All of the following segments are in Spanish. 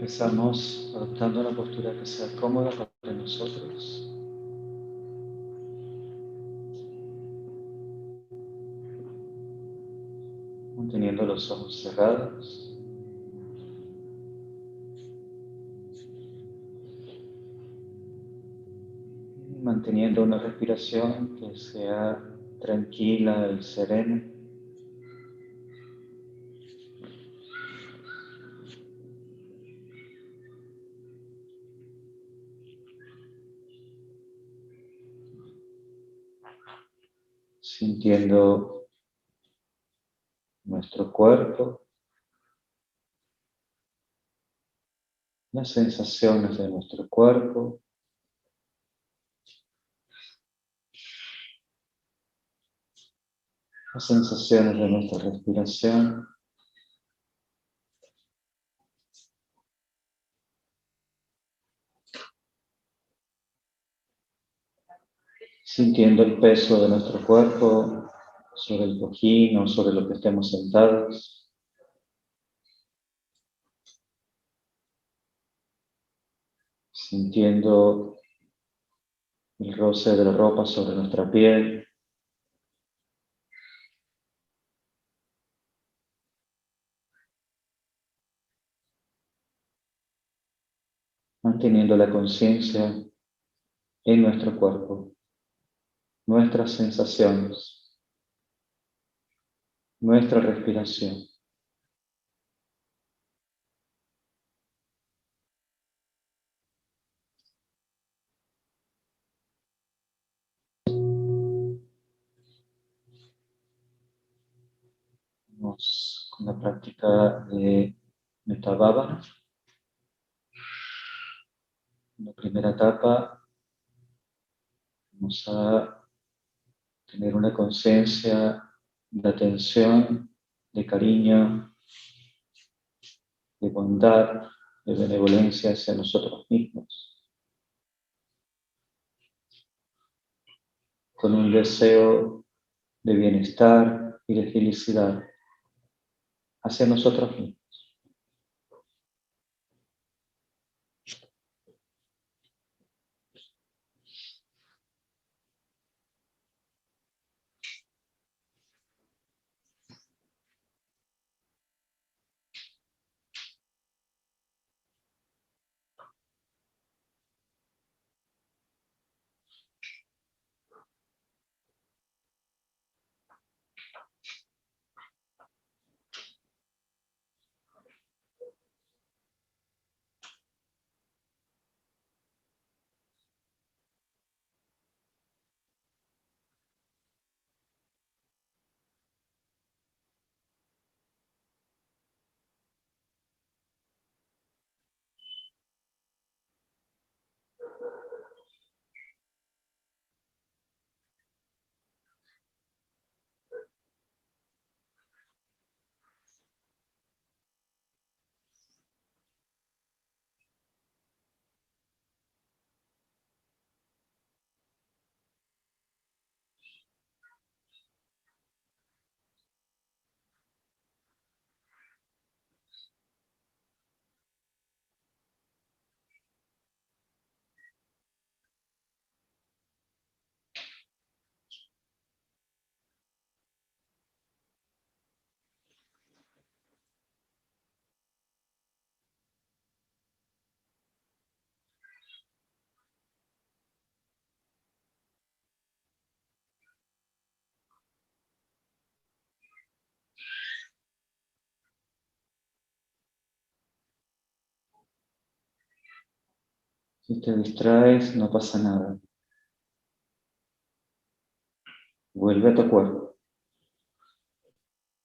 Empezamos adoptando una postura que sea cómoda para nosotros. Manteniendo los ojos cerrados. Manteniendo una respiración que sea tranquila y serena. Sintiendo nuestro cuerpo, las sensaciones de nuestro cuerpo, las sensaciones de nuestra respiración. Sintiendo el peso de nuestro cuerpo sobre el cojín o sobre lo que estemos sentados. Sintiendo el roce de la ropa sobre nuestra piel. Manteniendo la conciencia en nuestro cuerpo, nuestras sensaciones, nuestra respiración. Vamos con la práctica de Metta Bhavana. En la primera etapa vamos a tener una conciencia de atención, de cariño, de bondad, de benevolencia hacia nosotros mismos, con un deseo de bienestar y de felicidad hacia nosotros mismos. Si te distraes, no pasa nada. Vuelve a tu cuerpo.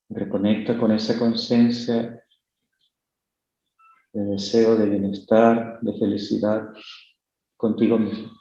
Reconecta con esa conciencia de deseo de bienestar, de felicidad contigo mismo.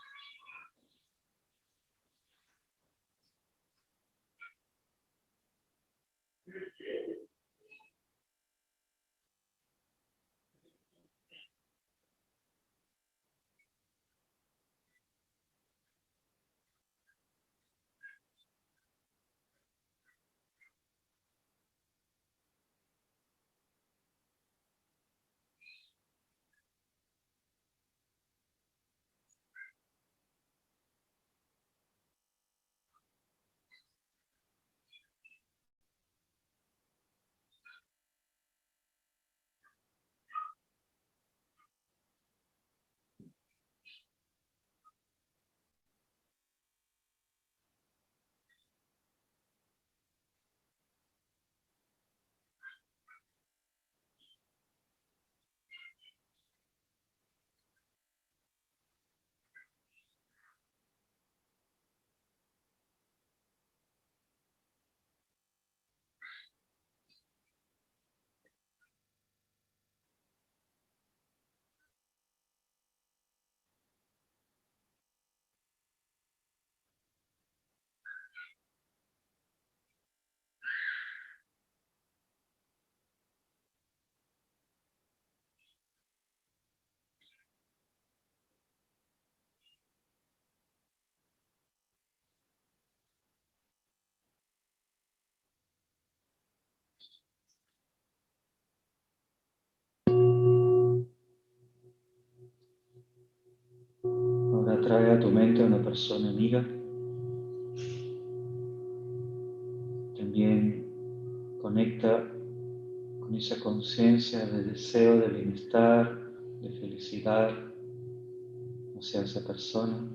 trae a tu mente a una persona amiga. También conecta con esa conciencia de deseo de bienestar, de felicidad hacia esa persona.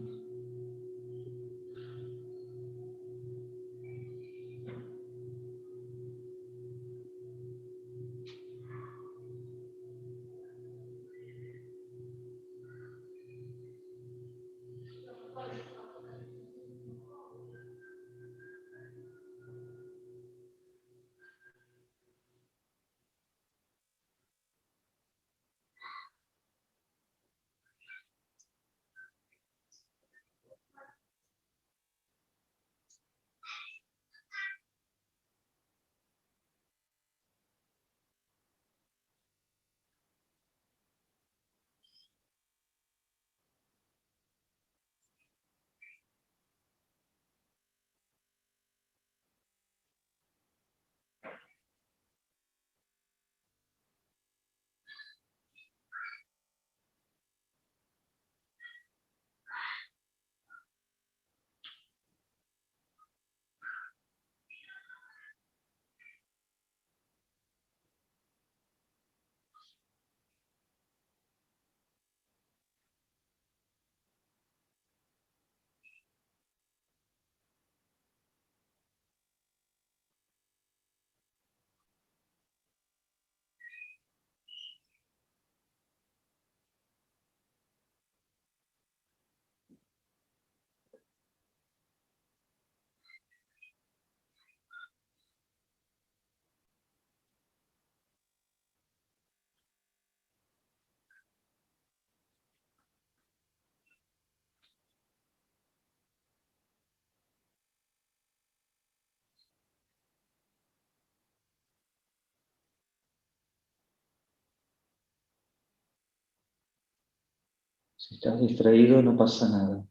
Si estás distraído, no pasa nada.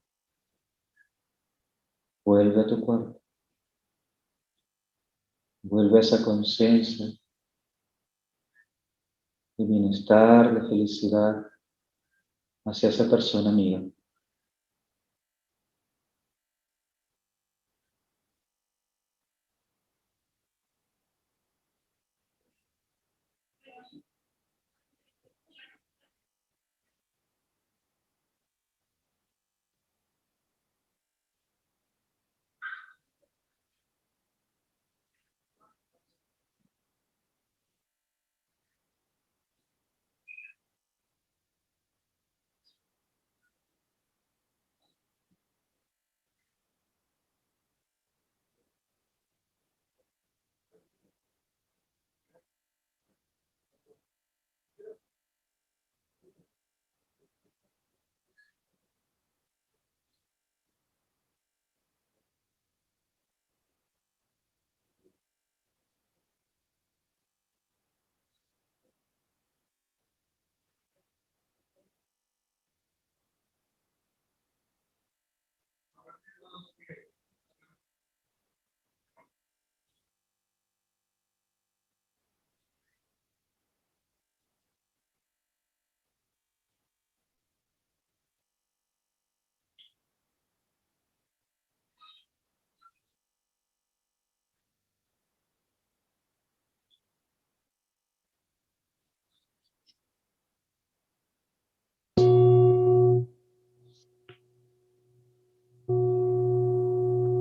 Vuelve a tu cuerpo. Vuelve a esa conciencia de bienestar, de felicidad hacia esa persona amiga.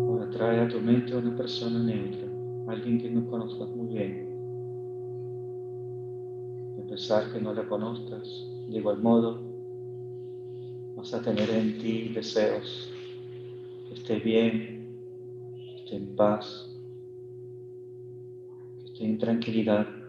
Ahora trae a tu mente a una persona neutra, alguien que no conozcas muy bien. A pesar que no la conozcas, de igual modo, vas a tener en ti deseos que esté bien, que esté en paz, que esté en tranquilidad.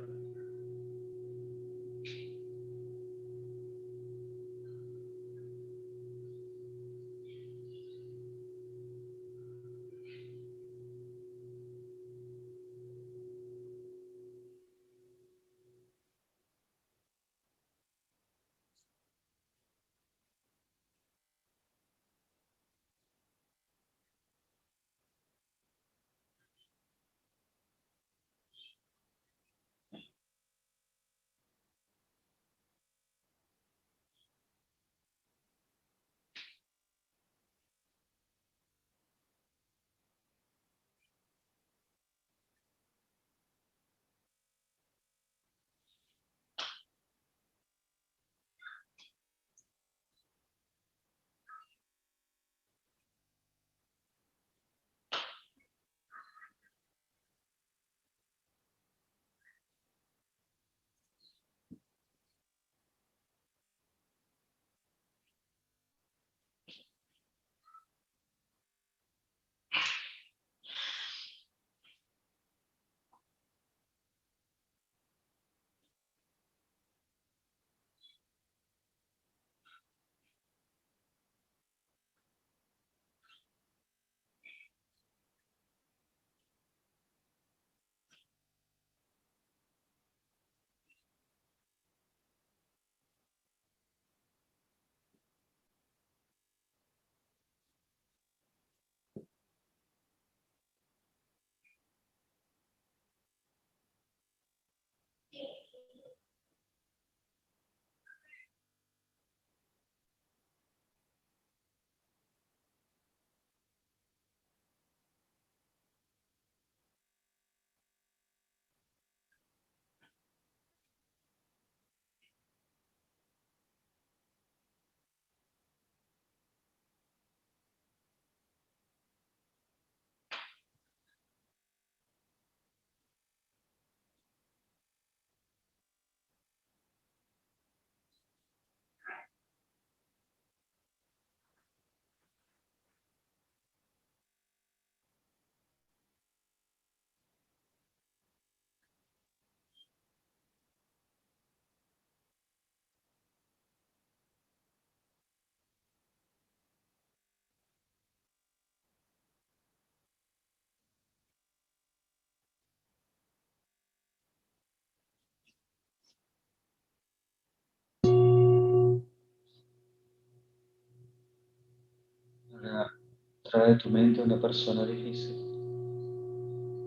Trae a tu mente a una persona difícil,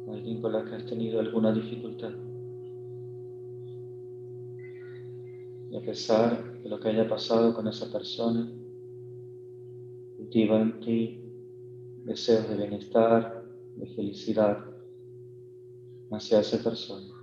alguien con la que has tenido alguna dificultad. Y a pesar de lo que haya pasado con esa persona, cultiva en ti deseos de bienestar, de felicidad hacia esa persona.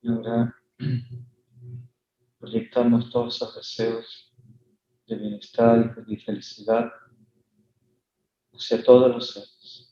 Y ahora proyectamos todos esos deseos de bienestar y de felicidad hacia todos los seres.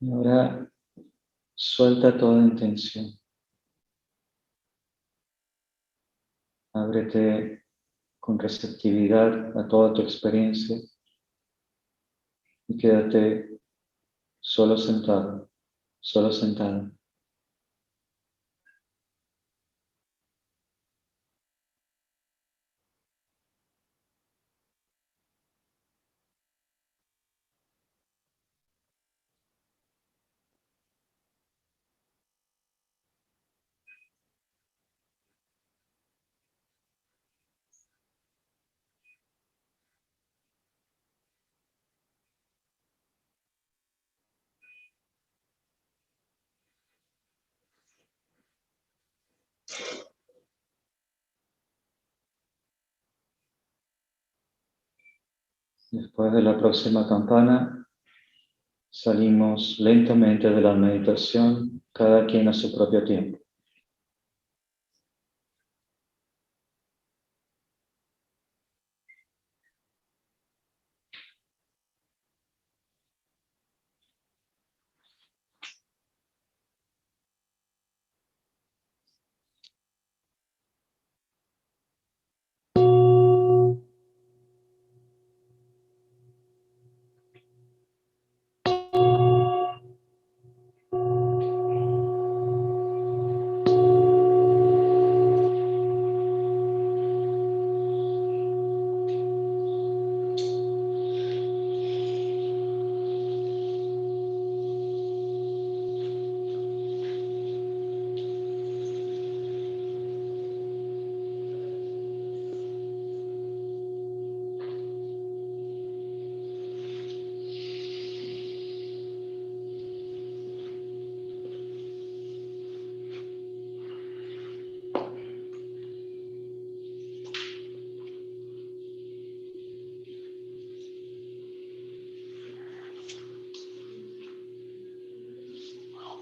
Y ahora suelta toda intención. Ábrete con receptividad a toda tu experiencia y quédate solo sentado, solo sentada. Después de la próxima campana, salimos lentamente de la meditación, cada quien a su propio tiempo.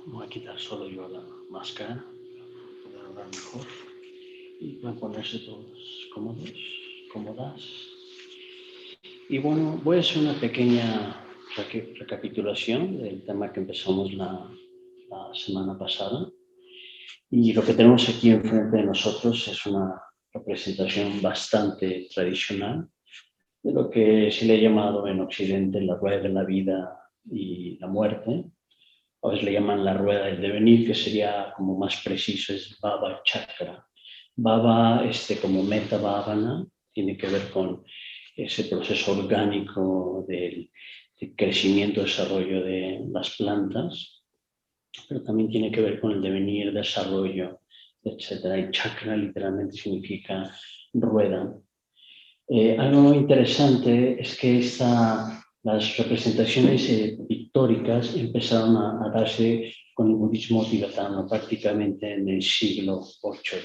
Voy a quitar solo yo la máscara para hablar mejor y van a ponerse todos cómodos, cómodas. Y bueno, voy a hacer una pequeña recapitulación del tema que empezamos la semana pasada. Y lo que tenemos aquí enfrente de nosotros es una representación bastante tradicional de lo que se le ha llamado en Occidente la rueda de la vida y la muerte. A veces le llaman la rueda del devenir, que sería como más preciso, es Bhava Chakra. Bhava, como Metta Bhavana, tiene que ver con ese proceso orgánico del crecimiento, desarrollo de las plantas, pero también tiene que ver con el devenir, desarrollo, etc. Y chakra literalmente significa rueda. Algo interesante es que las representaciones pictóricas empezaron a darse con el budismo tibetano prácticamente en el siglo VIII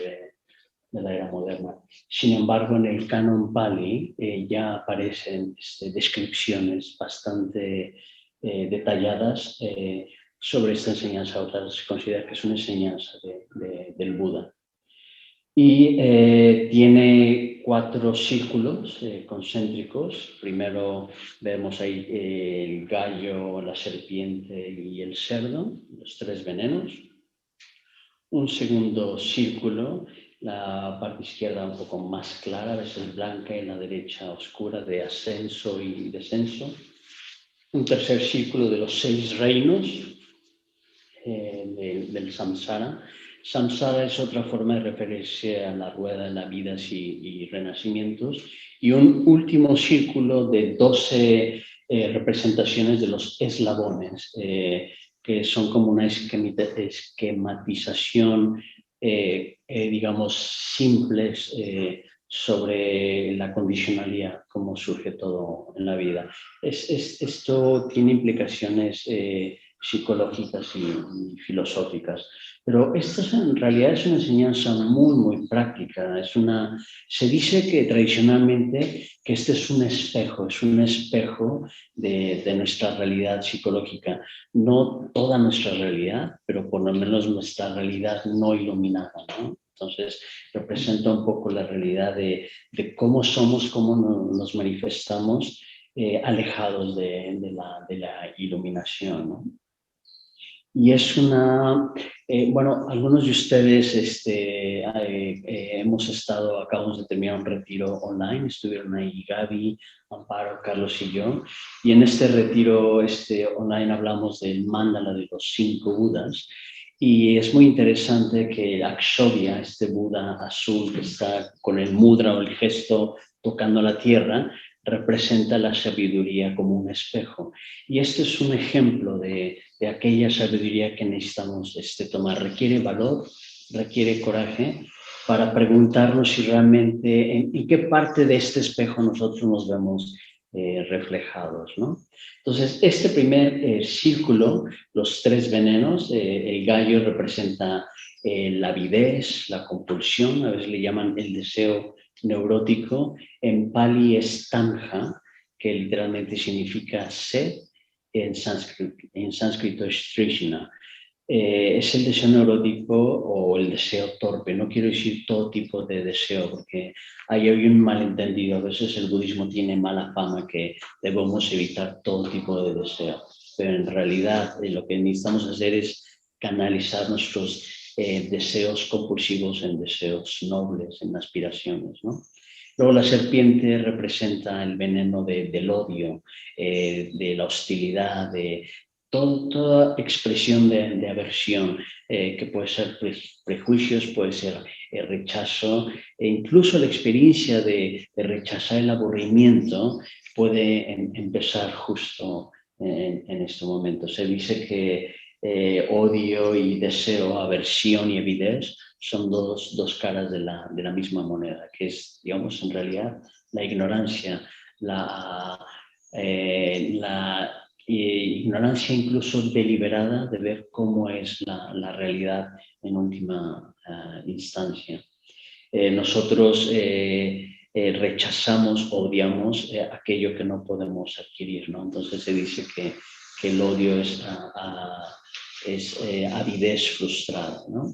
de la era moderna. Sin embargo, en el canon Pali ya aparecen descripciones bastante detalladas sobre esta enseñanza. Otras se considera que es una enseñanza del Buda. Y tiene 4 círculos concéntricos. Primero vemos ahí el gallo, la serpiente y el cerdo, los 3 venenos. Un segundo círculo la parte izquierda un poco más clara, a veces blanca, y la derecha oscura, de ascenso y descenso. Un tercer círculo de los 6 reinos del samsara. Samsara es otra forma de referirse a la rueda de las vidas y renacimientos. Y un último círculo de 12 representaciones de los eslabones, que son como una esquematización, digamos, simples sobre la condicionalidad, cómo surge todo en la vida. Esto tiene implicaciones psicológicas y filosóficas. Pero esto en realidad es una enseñanza muy, muy práctica. Se dice que tradicionalmente que este es un espejo de nuestra realidad psicológica. No toda nuestra realidad, pero por lo menos nuestra realidad no iluminada, ¿no? Entonces, representa un poco la realidad de cómo somos, cómo nos manifestamos alejados de la iluminación, ¿no? Y es bueno, algunos de ustedes acabamos de terminar un retiro online, estuvieron ahí Gaby, Amparo, Carlos y yo, y en este retiro online hablamos del mandala de los 5 Budas, y es muy interesante que Akshobhya, este Buda azul que está con el mudra o el gesto tocando la tierra, representa la sabiduría como un espejo. Y este es un ejemplo de aquella sabiduría que necesitamos tomar. Requiere valor, requiere coraje para preguntarnos si realmente en qué parte de este espejo nosotros nos vemos reflejados, ¿no? Entonces, este primer círculo, los 3 venenos, el gallo representa la avidez, la compulsión, a veces le llaman el deseo neurótico. En Pali es tanja, que literalmente significa sed. En sánscrito es trishna. Es el deseo neurótico o el deseo torpe. No quiero decir todo tipo de deseo, porque hay un malentendido. A veces el budismo tiene mala fama que debemos evitar todo tipo de deseo. Pero en realidad lo que necesitamos hacer es canalizar nuestros deseos compulsivos en deseos nobles, en aspiraciones, ¿no? Luego la serpiente representa el veneno del odio, de la hostilidad, de toda expresión de aversión, que puede ser prejuicios, puede ser rechazo, e incluso la experiencia de rechazar el aburrimiento puede empezar justo en este momento. Se dice que odio y deseo, aversión y avidez son dos caras de la misma moneda, que es, digamos, en realidad la ignorancia, la ignorancia incluso deliberada de ver cómo es la realidad en última instancia. Nosotros rechazamos, odiamos aquello que no podemos adquirir, ¿no? Entonces se dice que el odio es avidez frustrada, ¿no?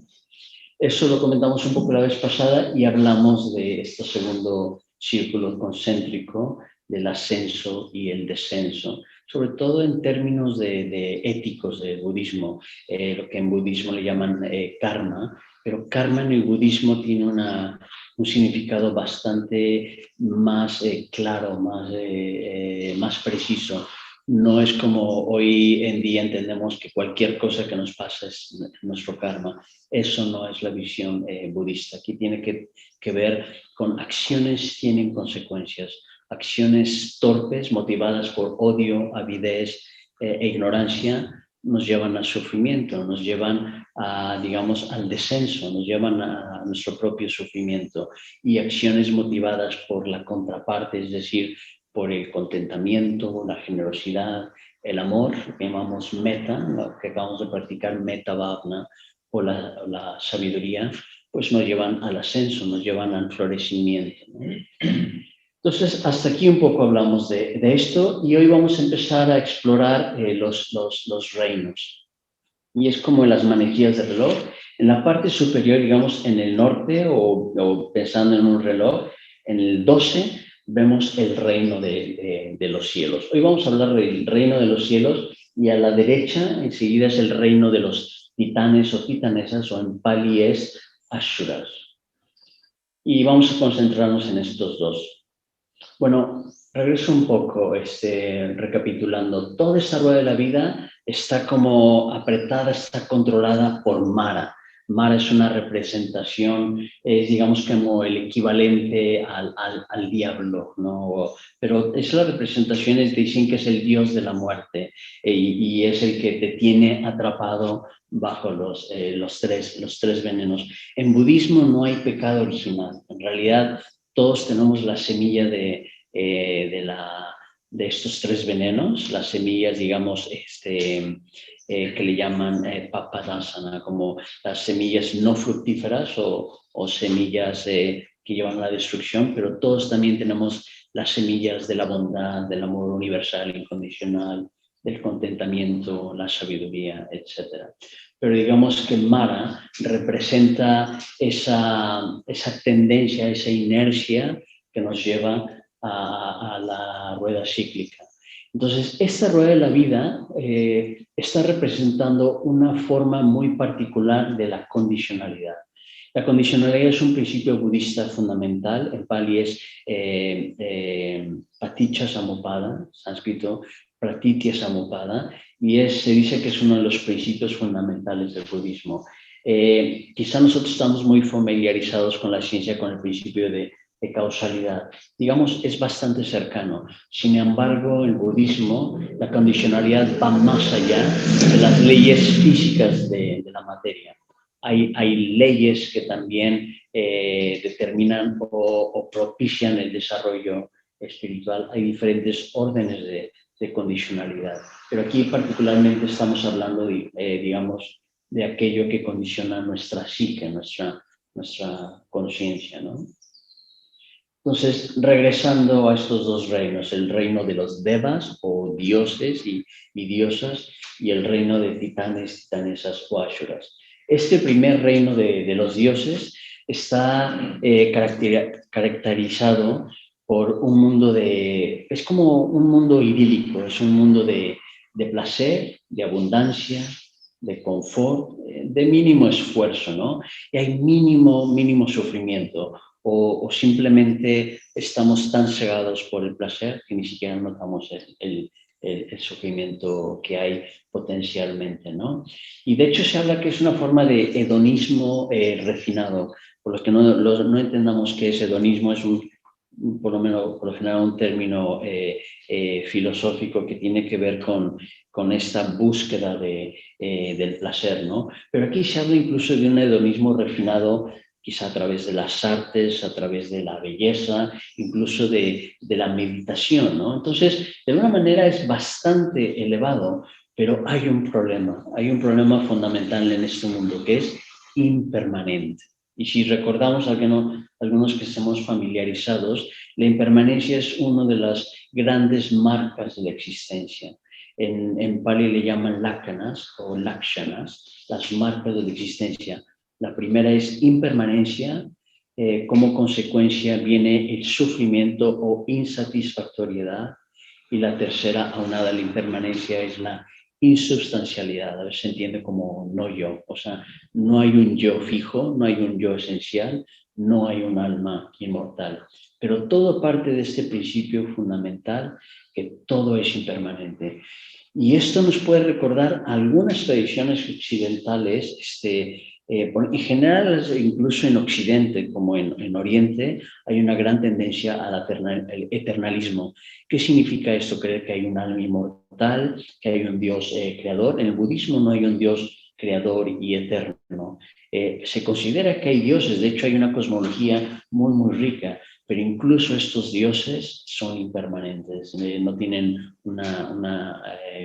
Eso lo comentamos un poco la vez pasada y hablamos de este segundo círculo concéntrico del ascenso y el descenso, sobre todo en términos de éticos del budismo, lo que en budismo le llaman karma, pero karma en el budismo tiene un significado bastante más claro, más preciso. No es como hoy en día entendemos que cualquier cosa que nos pasa es nuestro karma. Eso no es la visión budista. Aquí tiene que ver con acciones tienen consecuencias. Acciones torpes, motivadas por odio, avidez e ignorancia, nos llevan al sufrimiento, nos llevan digamos, al descenso, nos llevan a nuestro propio sufrimiento. Y acciones motivadas por la contraparte, es decir, por el contentamiento, la generosidad, el amor, que llamamos metta, lo que acabamos de practicar, metta bhavana, o la sabiduría, pues nos llevan al ascenso, nos llevan al florecimiento, ¿no? Entonces, hasta aquí un poco hablamos de esto, y hoy vamos a empezar a explorar los reinos. Y es como en las manejillas del reloj. En la parte superior, digamos, en el norte, o pensando en un reloj, en el 12, vemos el reino de los cielos. Hoy vamos a hablar del reino de los cielos, y a la derecha enseguida es el reino de los titanes o titanesas, o en Pali es Asuras. Y vamos a concentrarnos en estos dos. Bueno, regreso un poco, recapitulando. Toda esta rueda de la vida está como apretada, está controlada por Mara. Mara es una representación, es digamos como el equivalente al diablo, ¿no? Pero es la representación, te dicen que es el dios de la muerte y es el que te tiene atrapado bajo los tres venenos. En budismo no hay pecado original. En realidad, todos tenemos la semilla de estos tres venenos, las semillas, digamos, que le llaman papadasana, como las semillas no fructíferas o semillas que llevan a la destrucción, pero todos también tenemos las semillas de la bondad, del amor universal, incondicional, del contentamiento, la sabiduría, etc. Pero digamos que Mara representa esa tendencia, esa inercia que nos lleva a la rueda cíclica. Entonces, esta rueda de la vida está representando una forma muy particular de la condicionalidad. La condicionalidad es un principio budista fundamental. En Pali es Paticca Samuppada, sánscrito Pratitya Samuppada, y se dice que es uno de los principios fundamentales del budismo. Quizá nosotros estamos muy familiarizados con la ciencia, con el principio de causalidad. Digamos, es bastante cercano. Sin embargo, el budismo, la condicionalidad va más allá de las leyes físicas de la materia. Hay leyes que también determinan o propician el desarrollo espiritual. Hay diferentes órdenes de condicionalidad. Pero aquí particularmente estamos hablando, digamos, de aquello que condiciona nuestra psique, nuestra conciencia, ¿no? Entonces, regresando a estos dos reinos, el reino de los devas o dioses y diosas y el reino de titanes, titanesas o ashuras. Este primer reino de los dioses está caracterizado por un mundo es como un mundo idílico, es un mundo de placer, de abundancia, de confort, de mínimo esfuerzo, ¿no? Y hay mínimo sufrimiento. O simplemente estamos tan cegados por el placer que ni siquiera notamos el sufrimiento que hay potencialmente, ¿no? Y de hecho se habla que es una forma de hedonismo refinado. Por los que no entendamos qué es hedonismo, es por lo general un término filosófico que tiene que ver con esta búsqueda del placer, ¿no? Pero aquí se habla incluso de un hedonismo refinado, quizá a través de las artes, a través de la belleza, incluso de la meditación, ¿no? Entonces, de alguna manera es bastante elevado, pero hay un problema fundamental en este mundo que es impermanente. Y si recordamos algunos que estemos familiarizados, la impermanencia es una de las grandes marcas de la existencia. En Pali le llaman lakanas o lakshanas, las marcas de la existencia. La primera es impermanencia, como consecuencia viene el sufrimiento o insatisfactoriedad, y la tercera, aunada a la impermanencia, es la insubstancialidad. A veces se entiende como no yo, o sea, no hay un yo fijo, no hay un yo esencial, no hay un alma inmortal. Pero todo parte de este principio fundamental, que todo es impermanente. Y esto nos puede recordar algunas tradiciones occidentales, en general, incluso en Occidente como en Oriente, hay una gran tendencia al eternalismo. ¿Qué significa esto? Creer que hay un alma inmortal, que hay un Dios creador. En el budismo no hay un Dios creador y eterno. Se considera que hay dioses, de hecho hay una cosmología muy rica, pero incluso estos dioses son impermanentes, no tienen una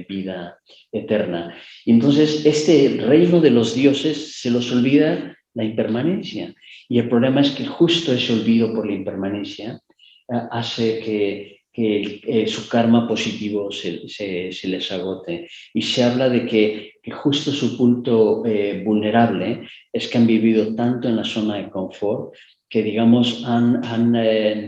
vida eterna. Y entonces este reino de los dioses se los olvida la impermanencia. Y el problema es que justo ese olvido por la impermanencia hace que su karma positivo se les agote. Y se habla de que justo su punto vulnerable es que han vivido tanto en la zona de confort que, digamos,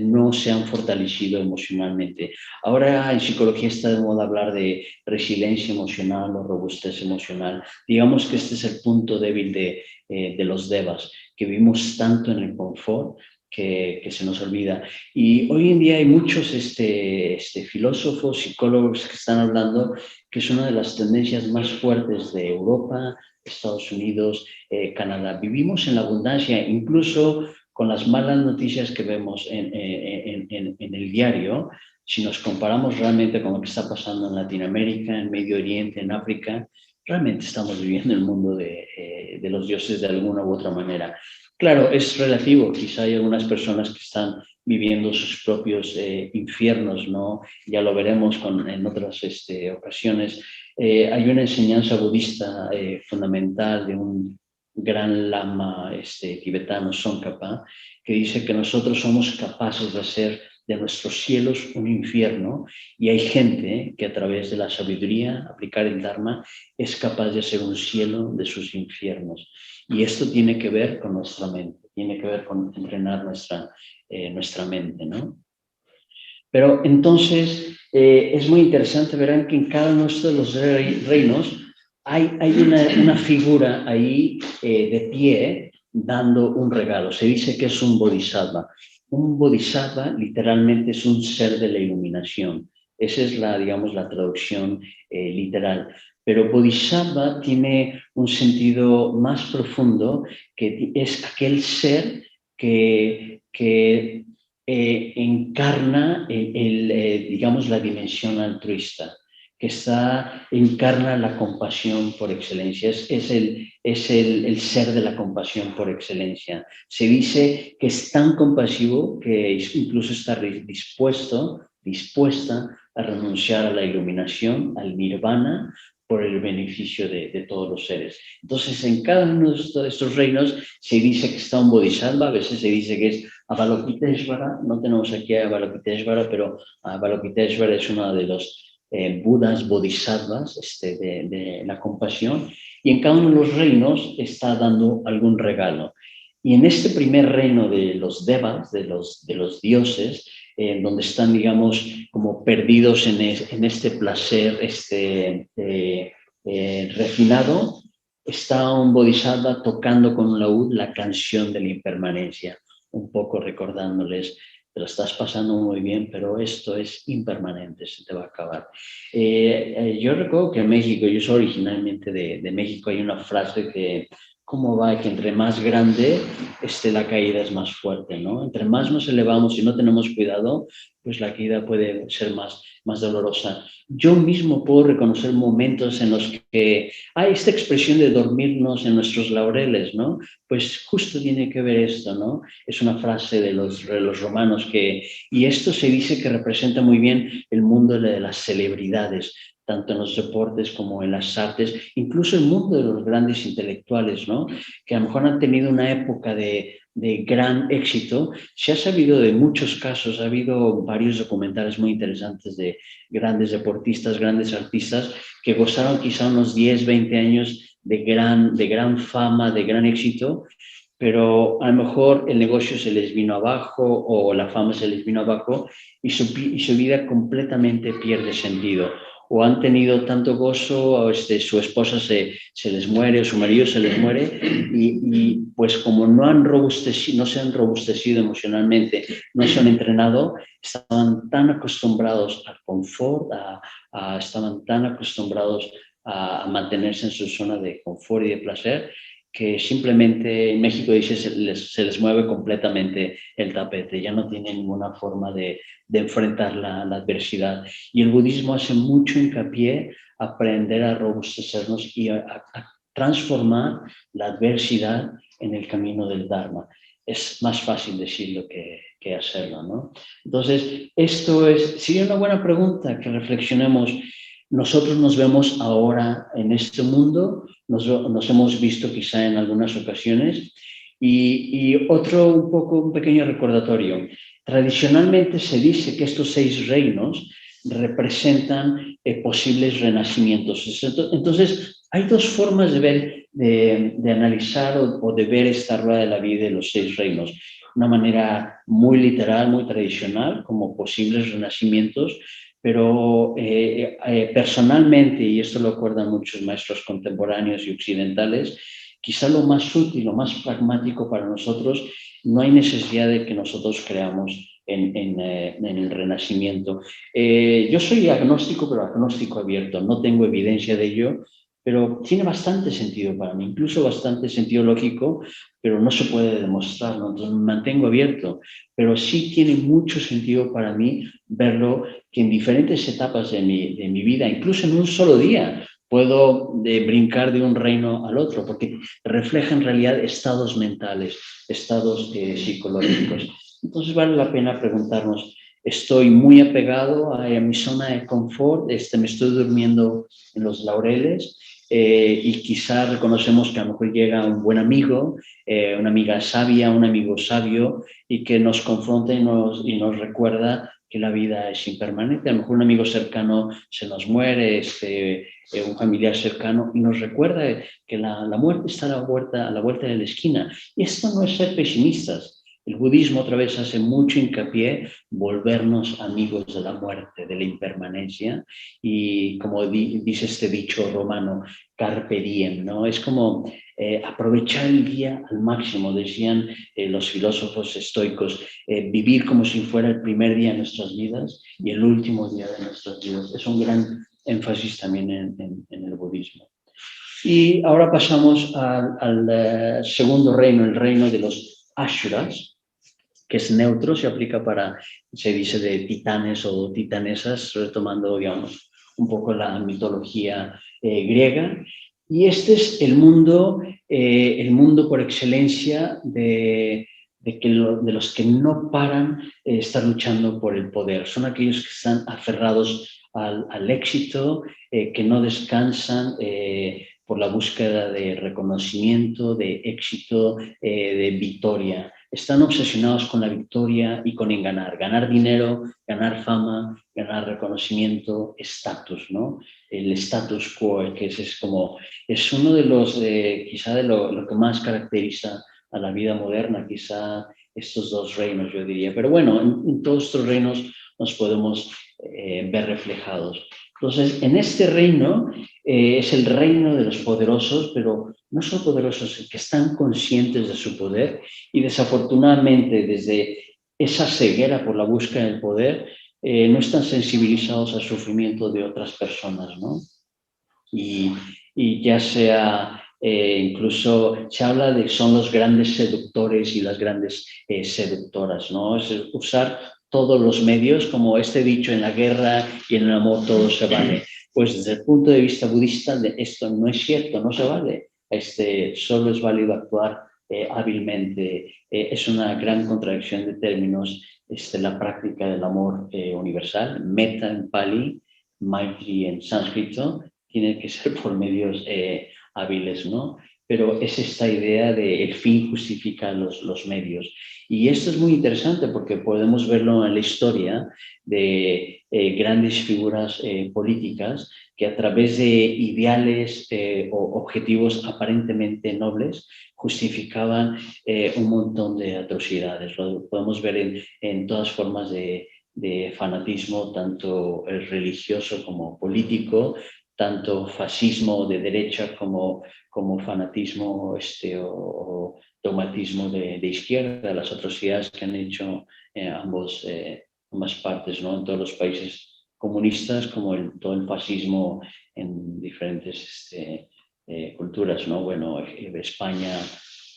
no se han fortalecido emocionalmente. Ahora en psicología está de moda hablar de resiliencia emocional o robustez emocional. Digamos que este es el punto débil de los devas, que vivimos tanto en el confort que se nos olvida. Y hoy en día hay muchos filósofos, psicólogos que están hablando que es una de las tendencias más fuertes de Europa, Estados Unidos, Canadá. Vivimos en la abundancia, incluso con las malas noticias que vemos en el diario. Si nos comparamos realmente con lo que está pasando en Latinoamérica, en Medio Oriente, en África, realmente estamos viviendo el mundo de los dioses de alguna u otra manera. Claro, es relativo. Quizá hay algunas personas que están viviendo sus propios infiernos, ¿no? Ya lo veremos en otras ocasiones. Hay una enseñanza budista fundamental de un gran lama tibetano, Tsongkhapa, que dice que nosotros somos capaces de hacer de nuestros cielos un infierno, y hay gente que a través de la sabiduría, aplicar el Dharma, es capaz de hacer un cielo de sus infiernos. Y esto tiene que ver con nuestra mente, tiene que ver con entrenar nuestra mente, ¿no? Pero entonces es muy interesante, verán que en cada uno de los reinos hay una figura ahí de pie dando un regalo. Se dice que es un bodhisattva. Un bodhisattva literalmente es un ser de la iluminación. Esa es la traducción literal. Pero bodhisattva tiene un sentido más profundo, que es aquel ser que encarna la dimensión altruista, que encarna la compasión por excelencia. Es el ser de la compasión por excelencia. Se dice que es tan compasivo que incluso está dispuesta a renunciar a la iluminación, al nirvana, por el beneficio de todos los seres. Entonces, en cada uno de estos reinos se dice que está un bodhisattva, a veces se dice que es Avalokiteshvara. No tenemos aquí a Avalokiteshvara, pero Avalokiteshvara es uno de los Budas bodhisattvas de la compasión, y en cada uno de los reinos está dando algún regalo. Y en este primer reino de los devas, de los dioses, donde están, digamos, como perdidos en este placer refinado, está un bodhisattva tocando con un laúd la canción de la impermanencia, un poco recordándoles: te lo estás pasando muy bien, pero esto es impermanente, se te va a acabar. Yo recuerdo que en México, yo soy originalmente de México, hay una frase que, ¿cómo va? Que entre más grande la caída es más fuerte, ¿no? Entre más nos elevamos y no tenemos cuidado, pues la caída puede ser más dolorosa. Yo mismo puedo reconocer momentos en los que hay esta expresión de dormirnos en nuestros laureles, ¿no? Pues justo tiene que ver esto, ¿no? Es una frase de los romanos y esto se dice que representa muy bien el mundo de las celebridades, tanto en los deportes como en las artes, incluso el mundo de los grandes intelectuales, ¿no? Que a lo mejor han tenido una época de gran éxito. Se ha sabido de muchos casos, ha habido varios documentales muy interesantes de grandes deportistas, grandes artistas, que gozaron quizá unos 10, 20 años de gran fama, de gran éxito, pero a lo mejor el negocio se les vino abajo o la fama se les vino abajo, y su vida completamente pierde sentido. O han tenido tanto gozo, o su esposa se les muere, o su marido se les muere, y pues como no se han robustecido emocionalmente, no se han entrenado, estaban tan acostumbrados al confort, estaban tan acostumbrados a mantenerse en su zona de confort y de placer, que simplemente en México dice se les mueve completamente el tapete, ya no tienen ninguna forma de enfrentar la adversidad. Y el budismo hace mucho hincapié a aprender a robustecernos y a transformar la adversidad en el camino del Dharma. Es más fácil decirlo que hacerlo, ¿no? Entonces, sería una buena pregunta que reflexionemos. Nosotros nos vemos ahora en este mundo, nos hemos visto quizá en algunas ocasiones, y un pequeño recordatorio. Tradicionalmente se dice que estos 6 reinos representan posibles renacimientos. Entonces, hay 2 formas de analizar o de ver esta rueda de la vida de los 6 reinos. Una manera muy literal, muy tradicional, como posibles renacimientos, pero personalmente, y esto lo acuerdan muchos maestros contemporáneos y occidentales, quizá lo más útil, lo más pragmático para nosotros no hay necesidad de que nosotros creamos en el Renacimiento. Yo soy agnóstico, pero agnóstico abierto. No tengo evidencia de ello, pero tiene bastante sentido para mí, incluso bastante sentido lógico, pero no se puede demostrar, ¿no? Entonces me mantengo abierto, pero sí tiene mucho sentido para mí verlo que en diferentes etapas de mi vida, incluso en un solo día, puedo brincar de un reino al otro, porque refleja en realidad estados mentales, estados psicológicos. Entonces vale la pena preguntarnos, estoy muy apegado a mi zona de confort, me estoy durmiendo en los laureles, y quizá reconocemos que a lo mejor llega un buen amigo, una amiga sabia, un amigo sabio, y que nos confronta y nos recuerda que la vida es impermanente. A lo mejor un amigo cercano se nos muere, un familiar cercano, y nos recuerda que la muerte está a la vuelta de la esquina. Y esto no es ser pesimistas. El budismo otra vez hace mucho hincapié volvernos amigos de la muerte, de la impermanencia, y como dice este dicho romano, carpe diem, ¿no? Es como aprovechar el día al máximo, decían los filósofos estoicos, vivir como si fuera el primer día de nuestras vidas y el último día de nuestras vidas. Es un gran énfasis también en el budismo. Y ahora pasamos al segundo reino, el reino de los Ashuras, que es neutro, se aplica para, se dice de titanes o titanesas, retomando, digamos, un poco la mitología griega. Y este es el mundo por excelencia de los que no paran estar luchando por el poder. Son aquellos que están aferrados al éxito, que no descansan por la búsqueda de reconocimiento, de éxito, de victoria. Están obsesionados con la victoria y con ganar dinero, ganar fama, ganar reconocimiento, estatus, ¿no? El status quo, que es uno de los, quizá de lo que más caracteriza a la vida moderna, quizá estos dos reinos, yo diría. Pero bueno, en todos estos reinos nos podemos ver reflejados. Entonces, en este reino es el reino de los poderosos, pero no son poderosos, que están conscientes de su poder, y desafortunadamente desde esa ceguera por la búsqueda del poder no están sensibilizados al sufrimiento de otras personas, ¿no? Y ya sea, incluso se habla de que son los grandes seductores y las grandes seductoras, ¿no? Es usar todos los medios, como este dicho, en la guerra y en el amor todo se vale. Pues desde el punto de vista budista esto no es cierto, no se vale. Solo es válido actuar hábilmente. Es una gran contradicción de términos la práctica del amor universal, metta en Pali, maitri en sánscrito, tiene que ser por medios hábiles, ¿no? Pero es esta idea de el fin justifica los medios. Y esto es muy interesante porque podemos verlo en la historia de grandes figuras políticas que a través de ideales o objetivos aparentemente nobles justificaban un montón de atrocidades. Lo podemos ver en todas formas de fanatismo, tanto religioso como político, tanto fascismo de derecha como fanatismo o dogmatismo de izquierda, las atrocidades que han hecho ambas partes, ¿no? En todos los países comunistas, como todo el fascismo en diferentes culturas, ¿no? Bueno, España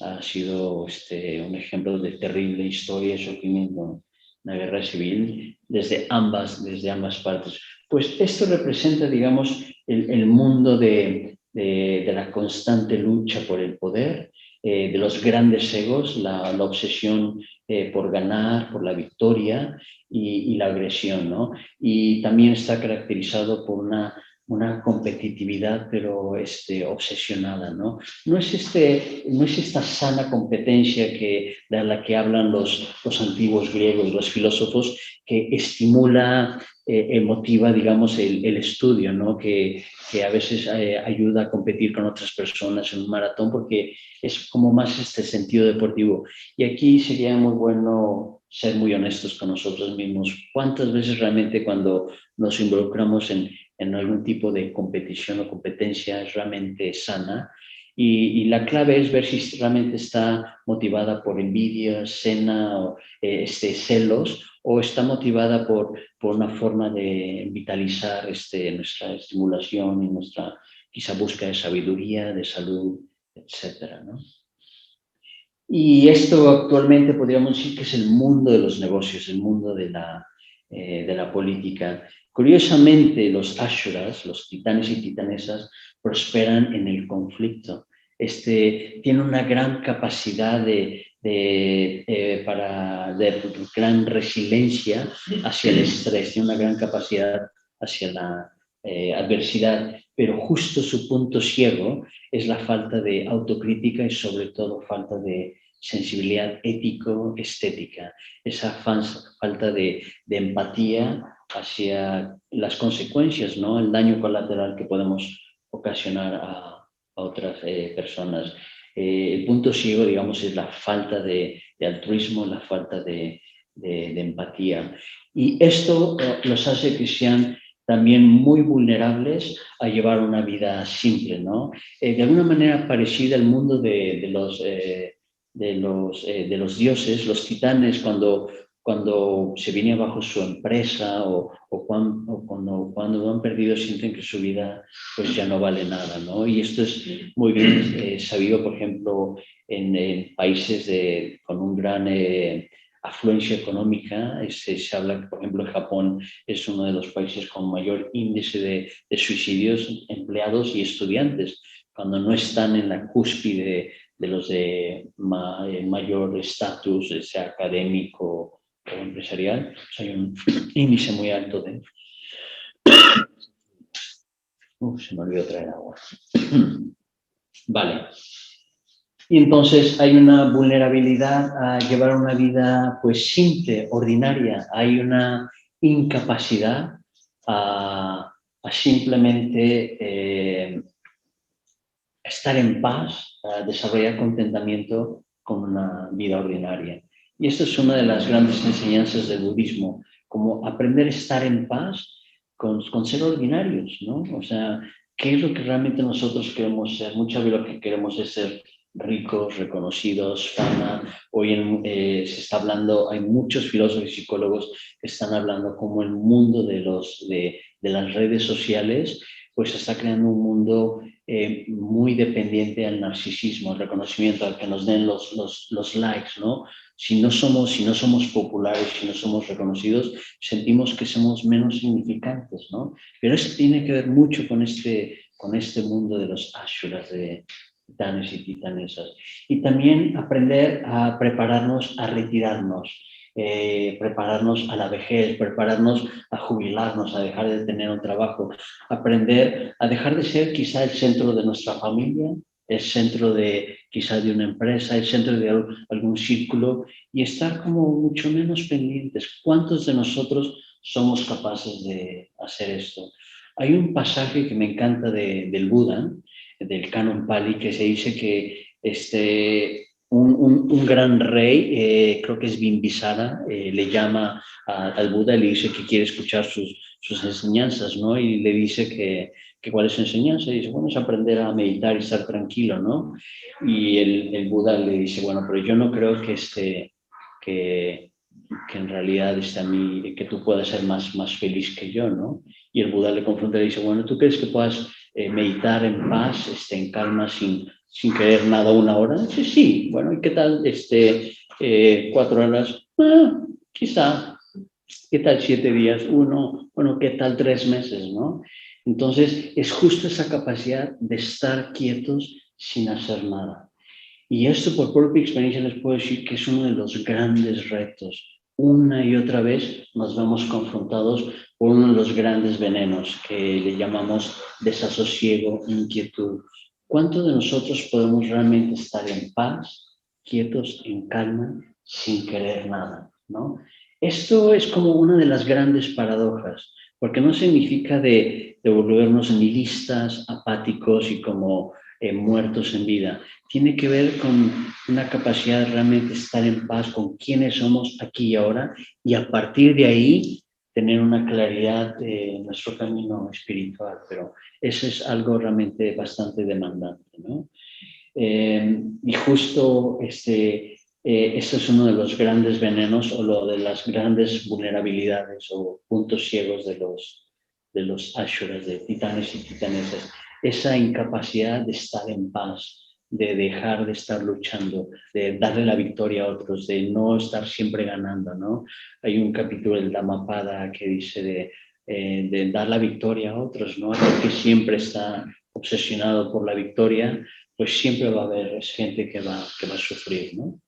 ha sido un ejemplo de terrible historia y sufrimiento, una guerra civil desde ambas partes. Pues esto representa, digamos, el mundo de la constante lucha por el poder, de los grandes egos, la obsesión por ganar, por la victoria y la agresión, ¿no? Y también está caracterizado por una competitividad, pero obsesionada, ¿no? No es esta sana competencia de la que hablan los antiguos griegos, los filósofos, que estimula, motiva, digamos, el estudio, ¿no? Que a veces ayuda a competir con otras personas en un maratón, porque es como más este sentido deportivo. Y aquí sería muy bueno ser muy honestos con nosotros mismos. ¿Cuántas veces realmente cuando nos involucramos en algún tipo de competición o competencia es realmente sana? Y la clave es ver si realmente está motivada por envidia, cena o celos, o está motivada por una forma de vitalizar nuestra estimulación y nuestra quizá búsqueda de sabiduría, de salud, etcétera, ¿no? Y esto actualmente podríamos decir que es el mundo de los negocios, el mundo de la política. Curiosamente, los ashuras, los titanes y titanesas, prosperan en el conflicto. Tienen una gran capacidad de gran resiliencia hacia el estrés, tiene una gran capacidad hacia la adversidad, pero justo su punto ciego es la falta de autocrítica y sobre todo falta de sensibilidad ético-estética, esa falta de empatía hacia las consecuencias, ¿no? El daño colateral que podemos ocasionar a otras personas. El punto ciego, digamos, es la falta de altruismo, la falta de empatía. Y esto los hace que sean también muy vulnerables a llevar una vida simple, ¿no? De alguna manera parecida al mundo de los dioses, los titanes, cuando se viene abajo su empresa o cuando han perdido, sienten que su vida pues ya no vale nada, ¿no? Y esto es muy bien sabido, por ejemplo, en países con un gran afluencia económica. Se habla que, por ejemplo, Japón es uno de los países con mayor índice de suicidios empleados y estudiantes, cuando no están en la cúspide de los de mayor estatus, sea académico o empresarial. O sea, hay un índice muy alto de... se me olvidó traer agua. Vale. Y entonces hay una vulnerabilidad a llevar una vida pues simple, ordinaria. Hay una incapacidad a simplemente estar en paz, a desarrollar contentamiento con una vida ordinaria. Y esto es una de las grandes enseñanzas del budismo, como aprender a estar en paz con ser ordinarios, ¿no? O sea, ¿qué es lo que realmente nosotros queremos ser? Muchas veces lo que queremos es ser ricos, reconocidos, fama. Hoy se está hablando, hay muchos filósofos y psicólogos que están hablando como el mundo de las redes sociales pues está creando un mundo muy dependiente al narcisismo, al reconocimiento, al que nos den los likes, ¿no? Si no somos populares, si no somos reconocidos, sentimos que somos menos significantes, ¿no? Pero eso tiene que ver mucho con este mundo de los ashuras, de titanes y titanesas. Y también aprender a prepararnos a retirarnos, prepararnos a la vejez, prepararnos a jubilarnos, a dejar de tener un trabajo, aprender a dejar de ser quizá el centro de nuestra familia, el centro quizá de una empresa, el centro de algún círculo y estar como mucho menos pendientes. ¿Cuántos de nosotros somos capaces de hacer esto? Hay un pasaje que me encanta del Buda, del Canon Pali, que se dice que un gran rey, creo que es Bimbisara, le llama al Buda y le dice que quiere escuchar sus enseñanzas, ¿no? Y le dice que cuál es su enseñanza. Y dice, bueno, es aprender a meditar y estar tranquilo, ¿no? Y el Buda le dice, bueno, pero yo no creo que en realidad que tú puedas ser más feliz que yo, ¿no? Y el Buda le confronta y le dice, bueno, ¿tú crees que puedas meditar en paz, en calma, sin querer nada una hora? Dice, sí, bueno, ¿y qué tal 4 horas? Quizá. ¿Qué tal 7 días? 1, bueno, ¿qué tal 3 meses, no? Entonces, es justo esa capacidad de estar quietos sin hacer nada. Y esto por propia experiencia les puedo decir que es uno de los grandes retos. Una y otra vez nos vemos confrontados por uno de los grandes venenos que le llamamos desasosiego, inquietud. ¿Cuántos de nosotros podemos realmente estar en paz, quietos, en calma, sin querer nada, ¿no? Esto es como una de las grandes paradojas, porque no significa de volvernos nihilistas, apáticos y como muertos en vida. Tiene que ver con una capacidad de realmente estar en paz con quienes somos aquí y ahora y a partir de ahí tener una claridad de nuestro camino espiritual, pero eso es algo realmente bastante demandante, ¿no? Y justo este es uno de los grandes venenos o lo de las grandes vulnerabilidades o puntos ciegos de los ashuras, de titanes y titanesas. Esa incapacidad de estar en paz, de dejar de estar luchando, de darle la victoria a otros, de no estar siempre ganando, ¿no? Hay un capítulo del Dhammapada que dice de dar la victoria a otros, ¿no? El que siempre está obsesionado por la victoria, pues siempre va a haber gente que va a sufrir, ¿no?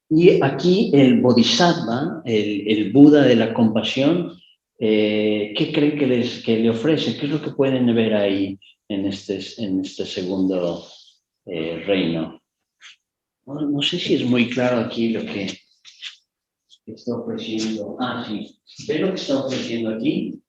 Y aquí el Bodhisattva, el Buda de la compasión, ¿qué creen que le ofrece? ¿Qué es lo que pueden ver ahí en este segundo reino? No sé si es muy claro aquí lo que está ofreciendo. Ah, sí. ¿Ven lo que está ofreciendo aquí?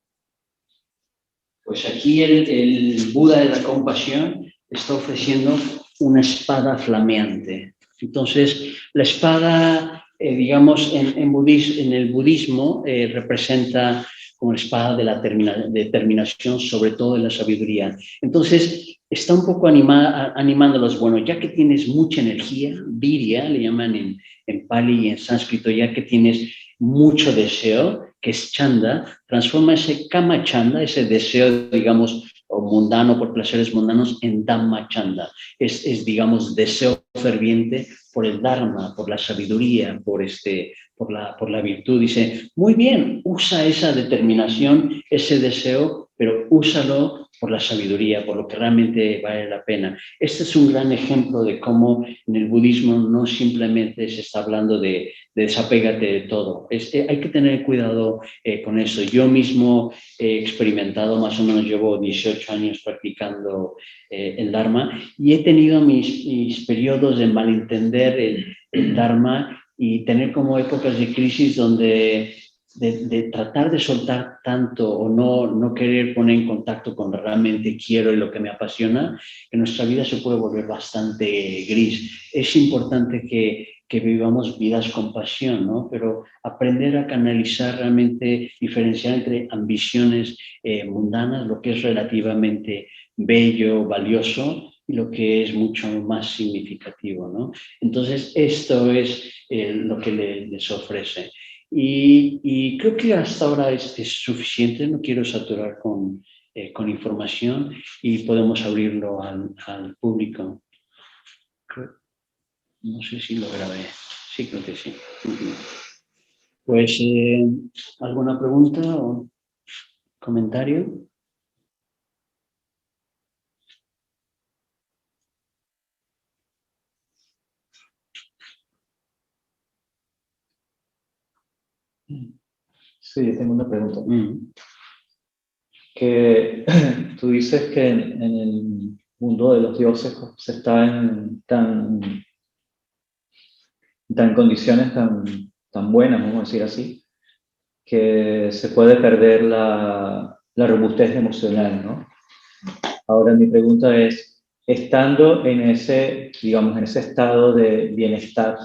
Pues aquí el Buda de la compasión está ofreciendo una espada flameante. Entonces, la espada, digamos, en el budismo representa como la espada de la determinación, sobre todo de la sabiduría. Entonces, está un poco animándolos, bueno, ya que tienes mucha energía, virya, le llaman en Pali y en sánscrito, ya que tienes mucho deseo, que es chanda, transforma ese kama chanda, ese deseo, digamos, o mundano por placeres mundanos, en dhamma chanda. Es, digamos, deseo ferviente por el dharma, por la sabiduría, por la virtud. Dice, muy bien, usa esa determinación, ese deseo, pero úsalo por la sabiduría, por lo que realmente vale la pena. Este es un gran ejemplo de cómo en el budismo no simplemente se está hablando de desapégate de todo. Hay que tener cuidado con eso. Yo mismo he experimentado, más o menos llevo 18 años practicando el Dharma y he tenido mis periodos de malentender el Dharma y tener como épocas de crisis donde de tratar de soltar tanto o no querer poner en contacto con lo que realmente quiero y lo que me apasiona, que nuestra vida se puede volver bastante gris. Es importante que vivamos vidas con pasión, ¿no? Pero aprender a canalizar realmente, diferenciar entre ambiciones mundanas, lo que es relativamente bello, valioso, y lo que es mucho más significativo, ¿no? Entonces, esto es lo que les ofrece. Y creo que hasta ahora es suficiente, no quiero saturar con información y podemos abrirlo al público. No sé si lo grabé. Sí, creo que sí. Pues, ¿alguna pregunta o comentario? Sí, yo tengo una pregunta. Que tú dices que en el mundo de los dioses se está en condiciones tan buenas, vamos a decir así, que se puede perder la robustez emocional, ¿no? Ahora mi pregunta es, estando en ese, digamos, en ese estado de bienestar,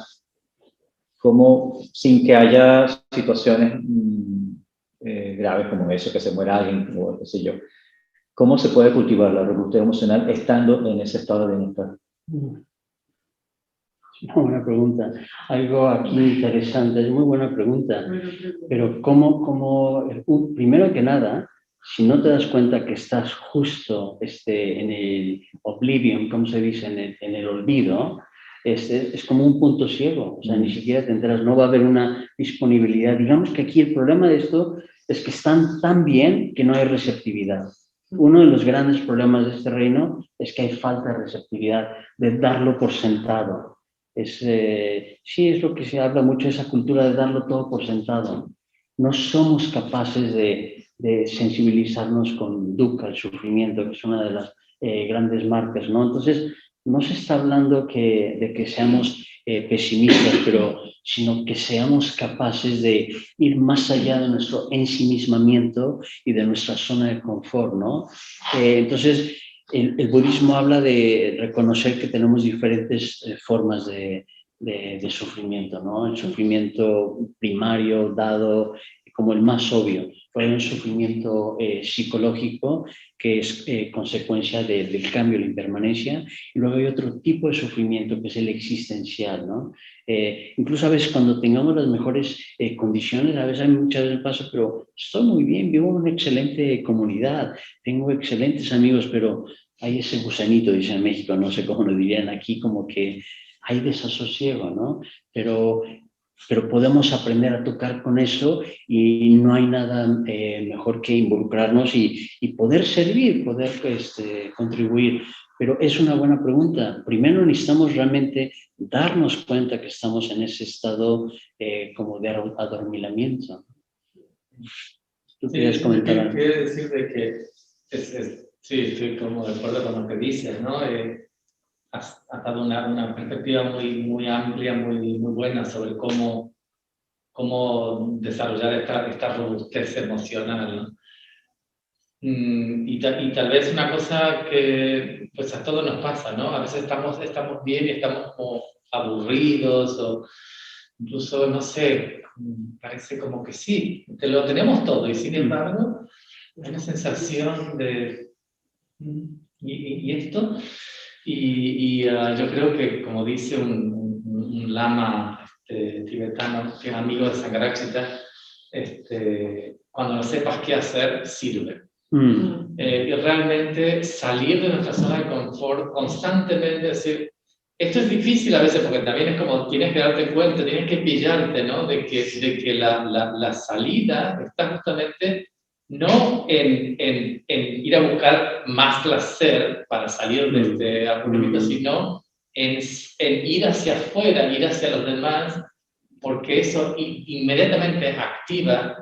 ¿cómo, sin que haya situaciones graves como eso, que se muera alguien, o qué sé yo, cómo se puede cultivar la robustez emocional estando en ese estado de bienestar? Una buena pregunta. Algo aquí interesante, es muy buena pregunta. Pero primero que nada, si no te das cuenta que estás justo en el oblivion, como se dice, en el olvido, es como un punto ciego. O sea, ni siquiera te enteras, no va a haber una disponibilidad. Digamos que aquí el problema de esto es que están tan bien que no hay receptividad. Uno de los grandes problemas de este reino es que hay falta de receptividad, de darlo por sentado. Sí, es lo que se habla mucho, esa cultura de darlo todo por sentado. No somos capaces de sensibilizarnos con dukkha, el sufrimiento, que es una de las grandes marcas, ¿no? Entonces, no se está hablando de que seamos pesimistas, sino que seamos capaces de ir más allá de nuestro ensimismamiento y de nuestra zona de confort, ¿no? Entonces, el budismo habla de reconocer que tenemos diferentes formas de sufrimiento, ¿no? El sufrimiento primario, dado, como el más obvio. Hay un sufrimiento psicológico que es consecuencia del cambio, la impermanencia, y luego hay otro tipo de sufrimiento que es el existencial, ¿no? Incluso a veces cuando tengamos las mejores condiciones, a veces hay muchas veces pasa, pero estoy muy bien, vivo en una excelente comunidad, tengo excelentes amigos, pero hay ese gusanito, dicen en México, no sé cómo lo dirían aquí, como que hay desasosiego, ¿no? Pero podemos aprender a tocar con eso y no hay nada mejor que involucrarnos y poder servir, poder contribuir. Pero es una buena pregunta. Primero necesitamos realmente darnos cuenta que estamos en ese estado como de adormilamiento. ¿Tú quieres comentar algo? Quiero decir de que sí, estoy como de acuerdo con lo que dices, ¿no? Has dado una perspectiva muy amplia, muy buena sobre cómo desarrollar esta robustez emocional, ¿no? Y tal vez una cosa que pues a todos nos pasa, ¿no? A veces estamos bien y estamos como aburridos o incluso, no sé, parece como que sí, que lo tenemos todo y sin embargo hay una sensación de ¿y esto? Yo creo que, como dice un lama tibetano, que es amigo de Sangharakshita, cuando no sepas qué hacer, sirve. Y realmente salir de nuestra zona de confort constantemente, decir, esto es difícil a veces porque también es como tienes que darte cuenta, tienes que pillarte, ¿no? De que la salida está justamente no en ir a buscar más placer para salir de este aburrimiento, sino en ir hacia afuera, ir hacia los demás, porque eso inmediatamente activa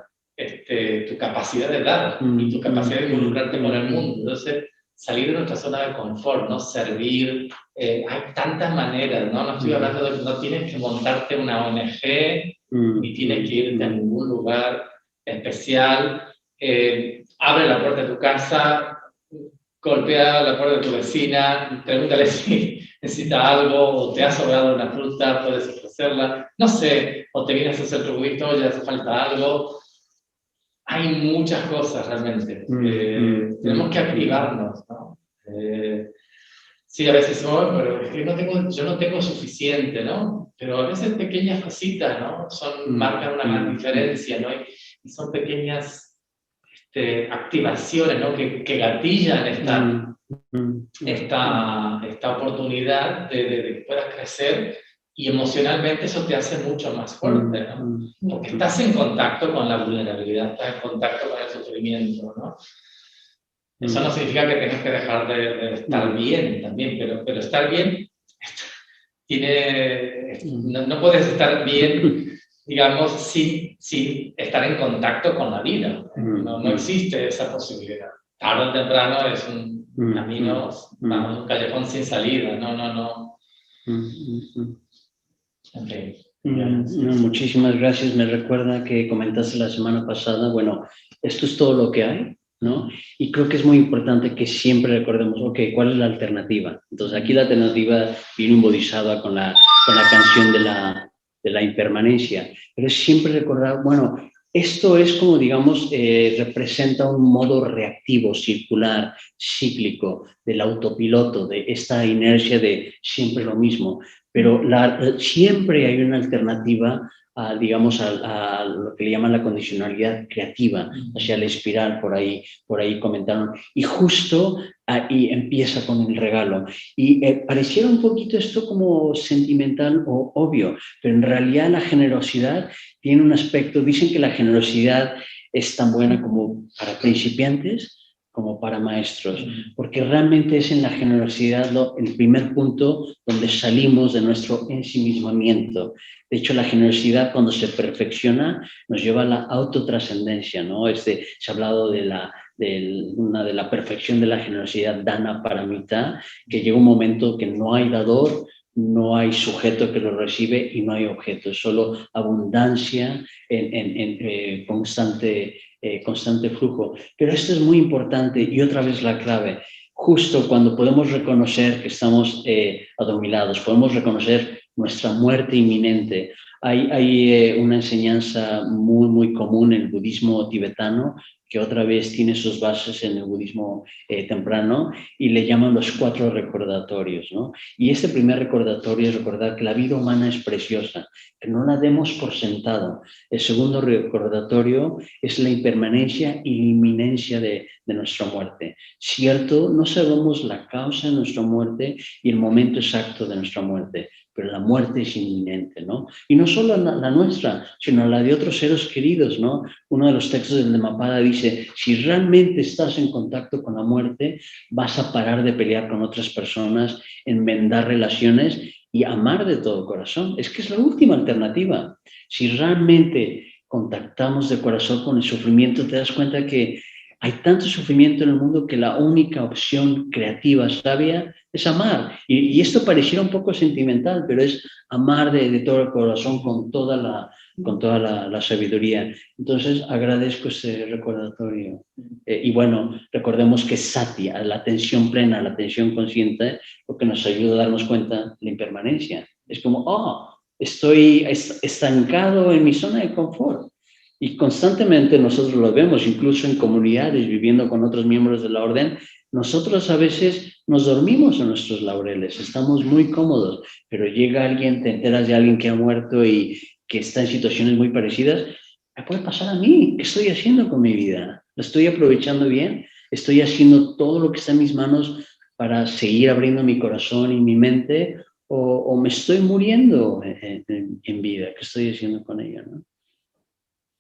tu capacidad de dar y tu capacidad de involucrarte con el mundo. Entonces, salir de nuestra zona de confort, ¿no? Servir, hay tantas maneras, ¿no? No estoy hablando de que no tienes que montarte una ONG, ni tienes que irte a ningún lugar especial. Abre la puerta de tu casa, golpea la puerta de tu vecina, pregúntale si necesita algo, o te ha sobrado una fruta, puedes ofrecerla, no sé, o te vienes a hacer tu juguito, ya hace falta algo. Hay muchas cosas realmente. Tenemos que activarnos, ¿no? Sí, a veces, oh, pero es que yo no tengo suficiente, ¿no? Pero a veces pequeñas cositas, ¿no? Marcan una gran diferencia, ¿no? Y son pequeñas activaciones, ¿no? Que gatillan esta oportunidad de que puedas crecer, y emocionalmente eso te hace mucho más fuerte, ¿no? Porque estás en contacto con la vulnerabilidad, estás en contacto con el sufrimiento, ¿no? Eso no significa que tengas que dejar de estar bien también, pero estar bien no puedes estar bien, digamos, sin estar en contacto con la vida. No existe esa posibilidad. Tarde o temprano es un camino, vamos, un callejón sin salida. No. Okay. Muchísimas gracias. Me recuerda que comentaste la semana pasada, bueno, esto es todo lo que hay, ¿no? Y creo que es muy importante que siempre recordemos, ok, ¿cuál es la alternativa? Entonces aquí la alternativa viene un bodhisattva con la canción de la impermanencia, pero es siempre recordar, bueno, esto es como, digamos, representa un modo reactivo, circular, cíclico, del autopiloto, de esta inercia de siempre lo mismo. Pero siempre hay una alternativa digamos, a lo que le llaman la condicionalidad creativa, hacia la espiral, por ahí comentaron. Y justo ahí empieza con el regalo. Y pareciera un poquito esto como sentimental o obvio, pero en realidad la generosidad tiene un aspecto, dicen que la generosidad es tan buena como para principiantes como para maestros, porque realmente es en la generosidad el primer punto donde salimos de nuestro ensimismamiento. De hecho, la generosidad, cuando se perfecciona, nos lleva a la autotrascendencia, ¿no? Se ha hablado de la perfección de la generosidad, dana paramita, que llega un momento que no hay dador, no hay sujeto que lo recibe y no hay objeto, es solo abundancia en constante flujo. Pero esto es muy importante, y otra vez la clave, justo cuando podemos reconocer que estamos adormilados, podemos reconocer nuestra muerte inminente, Hay una enseñanza muy, muy común en el budismo tibetano, que otra vez tiene sus bases en el budismo temprano, y le llaman los 4 recordatorios, ¿no? Y este primer recordatorio es recordar que la vida humana es preciosa, que no la demos por sentado. El segundo recordatorio es la impermanencia y la inminencia de nuestra muerte. Cierto, no sabemos la causa de nuestra muerte y el momento exacto de nuestra muerte, pero la muerte es inminente, ¿no? Y no solo la nuestra, sino la de otros seres queridos, ¿no? Uno de los textos del Dhammapada dice, si realmente estás en contacto con la muerte, vas a parar de pelear con otras personas, enmendar relaciones y amar de todo corazón. Es que es la última alternativa. Si realmente contactamos de corazón con el sufrimiento, te das cuenta que hay tanto sufrimiento en el mundo que la única opción creativa, sabia, es amar. Y esto pareciera un poco sentimental, pero es amar de todo el corazón con toda la sabiduría. Entonces, agradezco ese recordatorio. Y bueno, recordemos que sati, la atención plena, la atención consciente, lo que nos ayuda a darnos cuenta de la impermanencia. Es como, estoy estancado en mi zona de confort. Y constantemente nosotros lo vemos, incluso en comunidades, viviendo con otros miembros de la orden, nosotros a veces nos dormimos en nuestros laureles, estamos muy cómodos, pero llega alguien, te enteras de alguien que ha muerto y que está en situaciones muy parecidas, me puede pasar a mí. ¿Qué estoy haciendo con mi vida? ¿La estoy aprovechando bien? ¿Estoy haciendo todo lo que está en mis manos para seguir abriendo mi corazón y mi mente? ¿O me estoy muriendo en vida? ¿Qué estoy haciendo con ella, no?